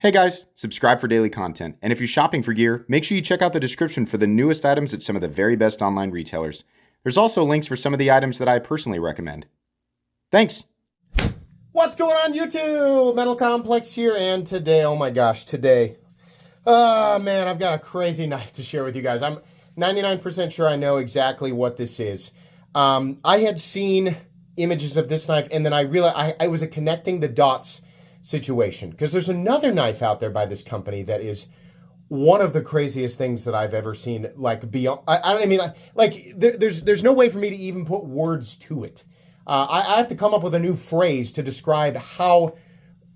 Hey guys, subscribe for daily content, and if you're shopping for gear, make sure you check out the description for the newest items at some of the very best online retailers. There's also links for some of the items that I personally recommend. Thanks! What's going on YouTube? Metal Complex here, and today, oh my gosh, oh man, I've got a crazy knife to share with you guys. I'm 99% sure I know exactly what this is. I had seen images of this knife, and then I realized I was a connecting the dots situation, because there's another knife out there by this company that is one of the craziest things that I've ever seen. Like beyond, there's no way for me to even put words to it. I have to come up with a new phrase to describe how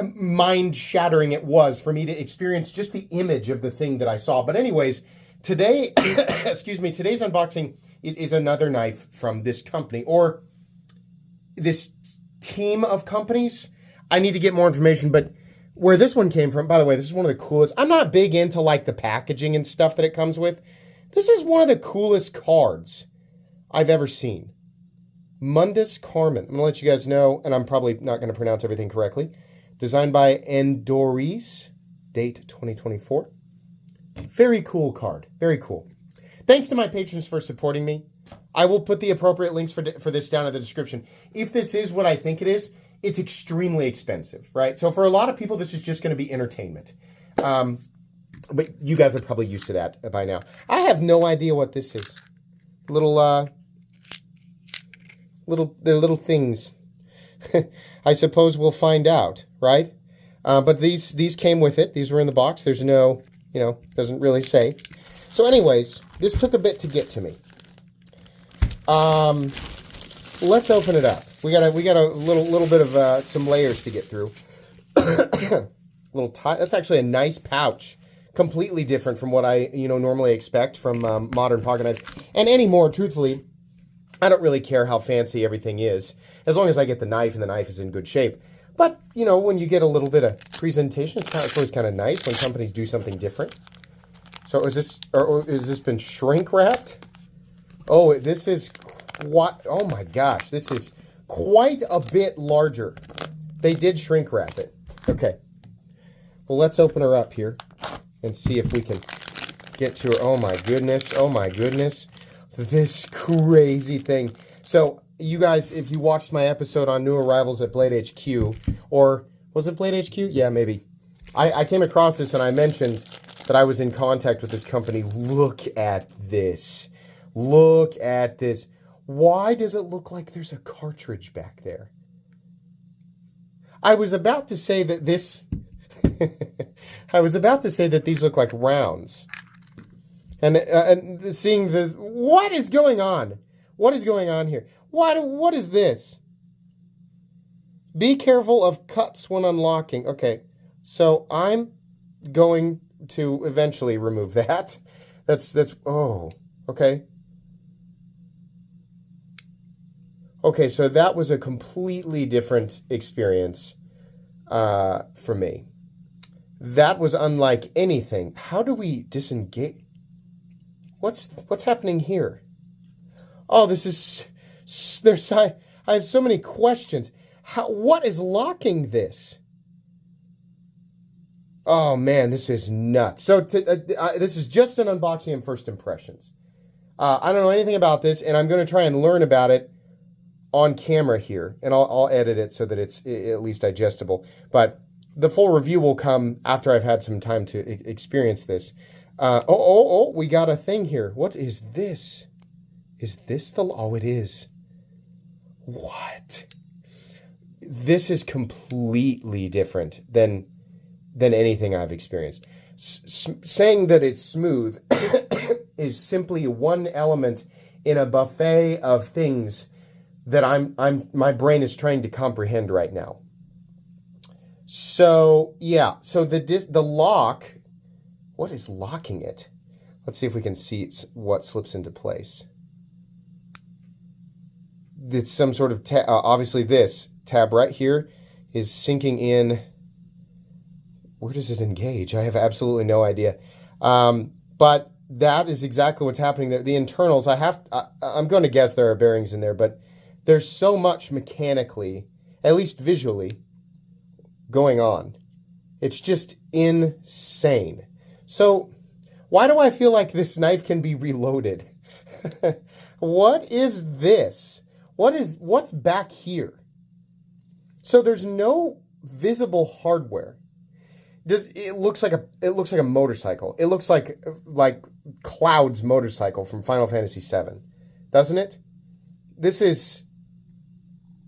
mind-shattering it was for me to experience just the image of the thing that I saw. But anyways, today, excuse me, today's unboxing is another knife from this company, or this team of companies. I need to get more information, but where this one came from, by the way, this is one of the coolest. I'm not big into like the packaging and stuff that it comes with. This is one of the coolest cards I've ever seen. Mundus Carmen. I'm going to let you guys know, and I'm probably not going to pronounce everything correctly. Designed by Endores, date 2024. Very cool card. Very cool. Thanks to my patrons for supporting me. I will put the appropriate links for this down in the description. If this is what I think it is, it's extremely expensive, right? So for a lot of people, this is just going to be entertainment. But you guys are probably used to that by now. I have no idea what this is. Little things. I suppose we'll find out, right? But these came with it. These were in the box. There's no, doesn't really say. So anyways, this took a bit to get to me. Let's open it up. We got a little bit of some layers to get through. That's actually a nice pouch, completely different from what I normally expect from modern pocket knives. And anymore, truthfully, I don't really care how fancy everything is, as long as I get the knife and the knife is in good shape. But when you get a little bit of presentation, it's always kind of nice when companies do something different. So is this been shrink wrapped? Oh, this is what? Oh my gosh, this is quite a bit larger. They did shrink wrap it. Okay. Well, let's open her up here and see if we can get to her. Oh my goodness. Oh my goodness. This crazy thing. So, you guys, if you watched my episode on new arrivals at Blade HQ, or was it Blade HQ? Yeah, maybe. I came across this and I mentioned that I was in contact with this company. Look at this. Look at this. Why does it look like there's a cartridge back there? I was about to say that this... I was about to say that these look like rounds. And seeing the... What is going on? What is going on here? What is this? Be careful of cuts when unlocking. Okay, so I'm going to eventually remove that. That's... Oh, okay. Okay, so that was a completely different experience for me. That was unlike anything. How do we disengage? What's happening here? Oh, this is... I have so many questions. What is locking this? Oh, man, this is nuts. So this is just an unboxing and first impressions. I don't know anything about this, and I'm going to try and learn about it on camera here, and I'll edit it so that it's at least digestible. But the full review will come after I've had some time to experience this. We got a thing here. What is this? Is this the... Oh, it is. What? This is completely different than anything I've experienced. Saying that it's smooth is simply one element in a buffet of things that my brain is trying to comprehend right now. So, yeah. So the lock, what is locking it? Let's see if we can see what slips into place. It's some sort of obviously this tab right here is sinking in. Where does it engage? I have absolutely no idea. But that is exactly what's happening there. The internals, I'm going to guess there are bearings in there, but there's so much mechanically, at least visually, going on. It's just insane. So why do I feel like this knife can be reloaded? What is this? What's back here? So there's no visible hardware. It looks like a motorcycle. It looks like Cloud's motorcycle from Final Fantasy VII, doesn't it?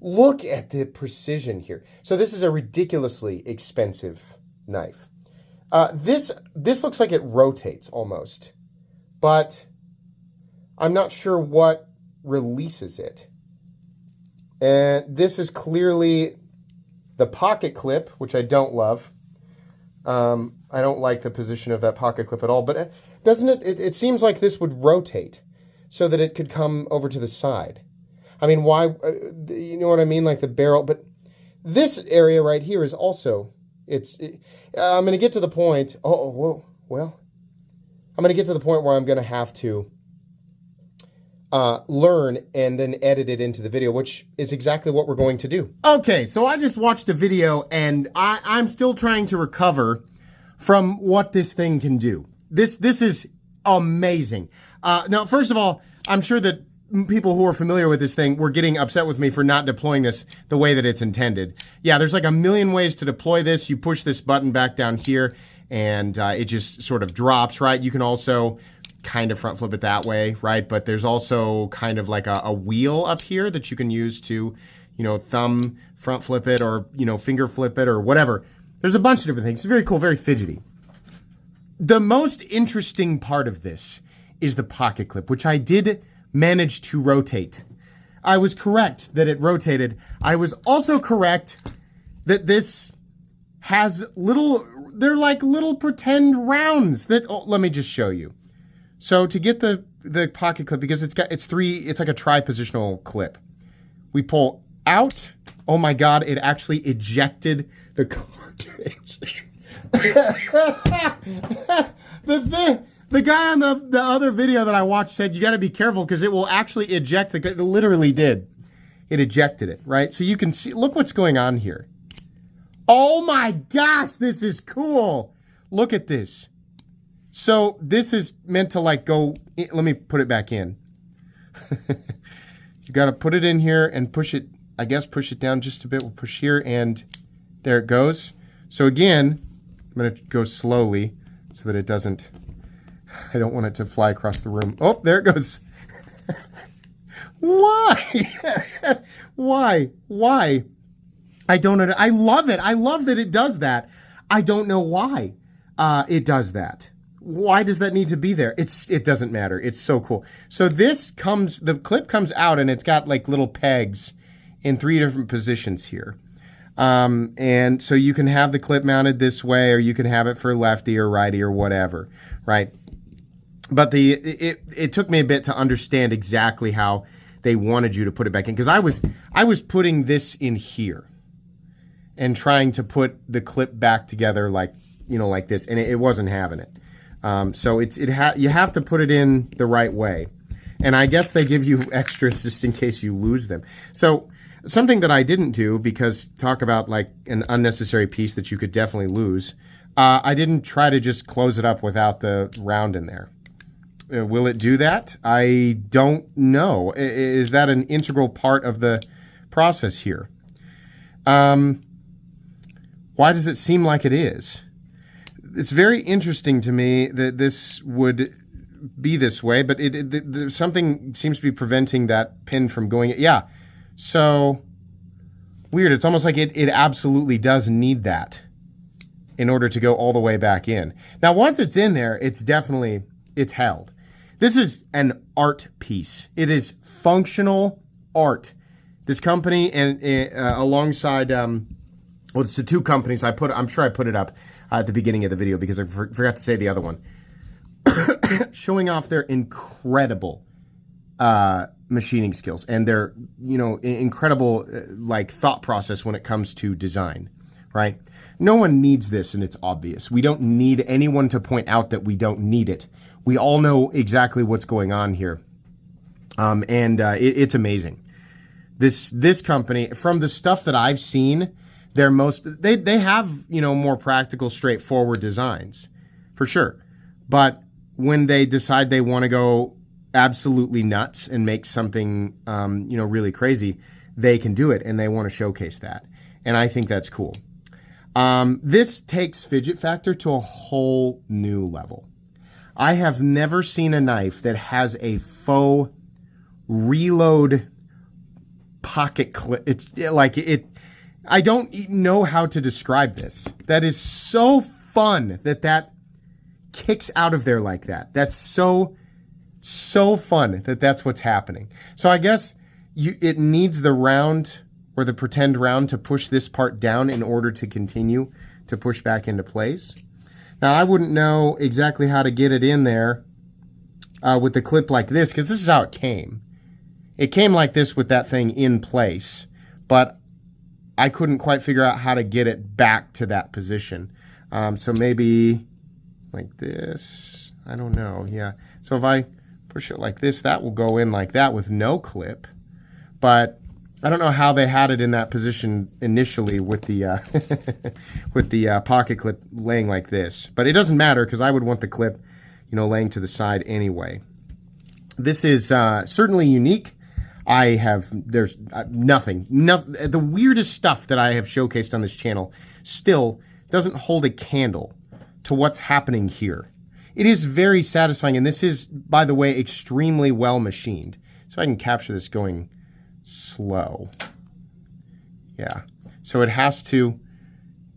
Look at the precision here. So this is a ridiculously expensive knife. This looks like it rotates almost, but I'm not sure what releases it. And this is clearly the pocket clip, which I don't love. I don't like the position of that pocket clip at all, but doesn't it seems like this would rotate so that it could come over to the side. I mean, why, you know what I mean? Like the barrel, but this area right here is also, I'm going to get to the point, I'm going to get to the point where I'm going to have to learn and then edit it into the video, which is exactly what we're going to do. Okay, so I just watched a video and I'm still trying to recover from what this thing can do. This is amazing. Now, first of all, I'm sure that people who are familiar with this thing were getting upset with me for not deploying this the way that it's intended. Yeah, there's like a million ways to deploy this. You push this button back down here and it just sort of drops, right? You can also kind of front flip it that way, right? But there's also kind of like a wheel up here that you can use to, you know, thumb front flip it or, you know, finger flip it or whatever. There's a bunch of different things. It's very cool, very fidgety. The most interesting part of this is the pocket clip, which I did manage to rotate. I was correct that it rotated. I was also correct that this has they're like little pretend rounds that, let me just show you. So to get the pocket clip, because it's like a tri-positional clip. We pull out. Oh my God, it actually ejected the cartridge. The guy on the other video that I watched said you got to be careful because it will actually eject it literally did. It ejected it, right? So you can see, look what's going on here. Oh my gosh, this is cool. Look at this. So this is meant to like go, let me put it back in. You got to put it in here and push it, I guess push it down just a bit. We'll push here and there it goes. So again, I'm going to go slowly so that it doesn't, I don't want it to fly across the room. Oh, there it goes. Why? Why? I don't know. I love it. I love that it does that. I don't know why it does that. Why does that need to be there? It doesn't matter. It's so cool. So the clip comes out and it's got like little pegs in 3 different positions here. And so you can have the clip mounted this way, or you can have it for lefty or righty or whatever, right? But it took me a bit to understand exactly how they wanted you to put it back in, because I was putting this in here and trying to put the clip back together like, you know, like this, and it wasn't having it. So you have to put it in the right way. And I guess they give you extras just in case you lose them. So something that I didn't do, because talk about like an unnecessary piece that you could definitely lose, I didn't try to just close it up without the round in there. Will it do that? I don't know. Is that an integral part of the process here? Why does it seem like it is? It's very interesting to me that this would be this way, but something seems to be preventing that pin from going. Yeah, so weird. It's almost like it absolutely does need that in order to go all the way back in. Now, once it's in there, it's held. This is an art piece. It is functional art. This company and alongside, it's the 2 companies I'm sure I put it up at the beginning of the video because I forgot to say the other one. Showing off their incredible machining skills and their, you know, incredible like thought process when it comes to design, right? No one needs this, and it's obvious. We don't need anyone to point out that we don't need it. We all know exactly what's going on here, and it's amazing. This company, from the stuff that I've seen, They have, more practical, straightforward designs, for sure. But when they decide they want to go absolutely nuts and make something, really crazy, they can do it, and they want to showcase that. And I think that's cool. This takes fidget factor to a whole new level. I have never seen a knife that has a faux reload pocket clip. It's like it. I don't know how to describe this. That is so fun that kicks out of there like that. That's so fun that's what's happening. So I guess it needs the round or the pretend round to push this part down in order to continue to push back into place. Now, I wouldn't know exactly how to get it in there with the clip like this, because this is how it came. It came like this with that thing in place, but I couldn't quite figure out how to get it back to that position. So maybe like this. I don't know. Yeah. So if I push it like this, that will go in like that with no clip. But I don't know how they had it in that position initially with the with the pocket clip laying like this. But it doesn't matter because I would want the clip, laying to the side anyway. This is certainly unique. There's nothing. The weirdest stuff that I have showcased on this channel still doesn't hold a candle to what's happening here. It is very satisfying, and this is, by the way, extremely well machined. So I can capture this going slow. Yeah. So you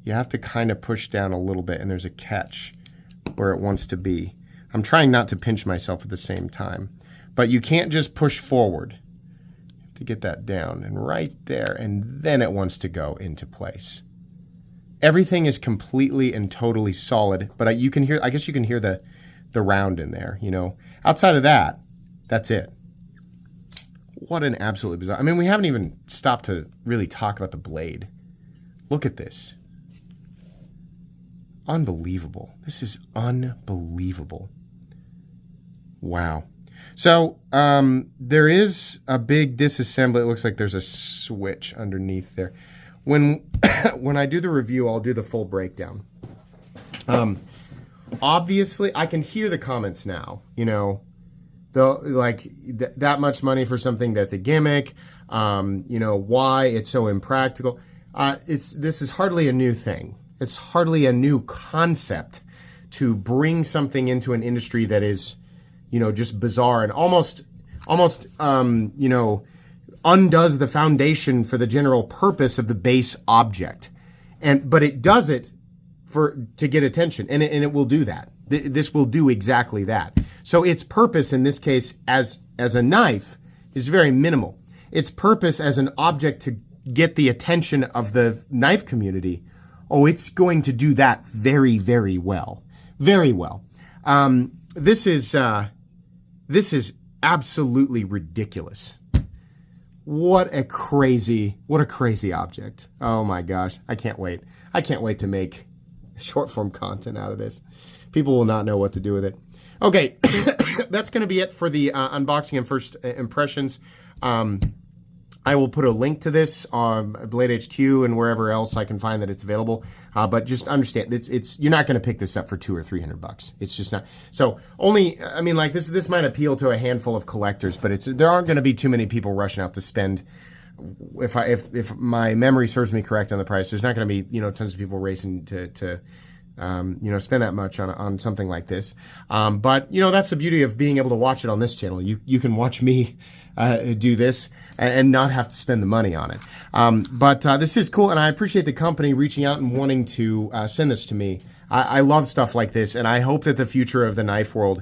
have to kind of push down a little bit, and there's a catch where it wants to be. I'm trying not to pinch myself at the same time, but you can't just push forward. You have to get that down, and right there, and then it wants to go into place. Everything is completely and totally solid, but I guess you can hear the round in there, Outside of that, that's it. What an absolutely bizarre. I mean, we haven't even stopped to really talk about the blade. Look at this. Unbelievable. This is unbelievable. Wow. So there is a big disassembly. It looks like there's a switch underneath there. When I do the review, I'll do the full breakdown. Obviously, I can hear the comments now, that much money for something that's a gimmick, why it's so impractical. This is hardly a new thing. It's hardly a new concept to bring something into an industry that is, just bizarre and almost undoes the foundation for the general purpose of the base object. But it does it to get attention, and it will do that. This will do exactly that. So its purpose in this case as a knife is very minimal. Its purpose as an object to get the attention of the knife community, it's going to do that very, very well. Very well. This is absolutely ridiculous. What a crazy object. Oh my gosh. I can't wait. I can't wait to make short form content out of this. People will not know what to do with it. Okay, that's going to be it for the unboxing and first impressions. I will put a link to this on Blade HQ and wherever else I can find that it's available. But just understand, you're not going to pick this up for $200 or $300. It's just not. So this might appeal to a handful of collectors, but there aren't going to be too many people rushing out to spend. If my memory serves me correct on the price, there's not going to be tons of people racing to spend that much on something like this. But that's the beauty of being able to watch it on this channel. You can watch me do this and not have to spend the money on it. But this is cool, and I appreciate the company reaching out and wanting to send this to me. I love stuff like this, and I hope that the future of the knife world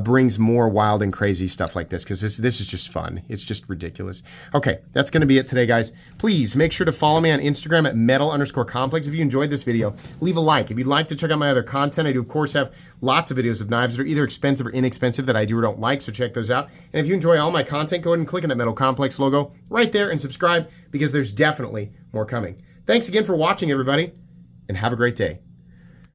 brings more wild and crazy stuff like this, because this is just fun. It's just ridiculous. Okay, that's going to be it today, guys. Please make sure to follow me on Instagram at metal_complex. If you enjoyed this video, leave a like. If you'd like to check out my other content, I do, of course, have lots of videos of knives that are either expensive or inexpensive that I do or don't like, so check those out. And if you enjoy all my content, go ahead and click on that Metal Complex logo right there and subscribe, because there's definitely more coming. Thanks again for watching, everybody, and have a great day.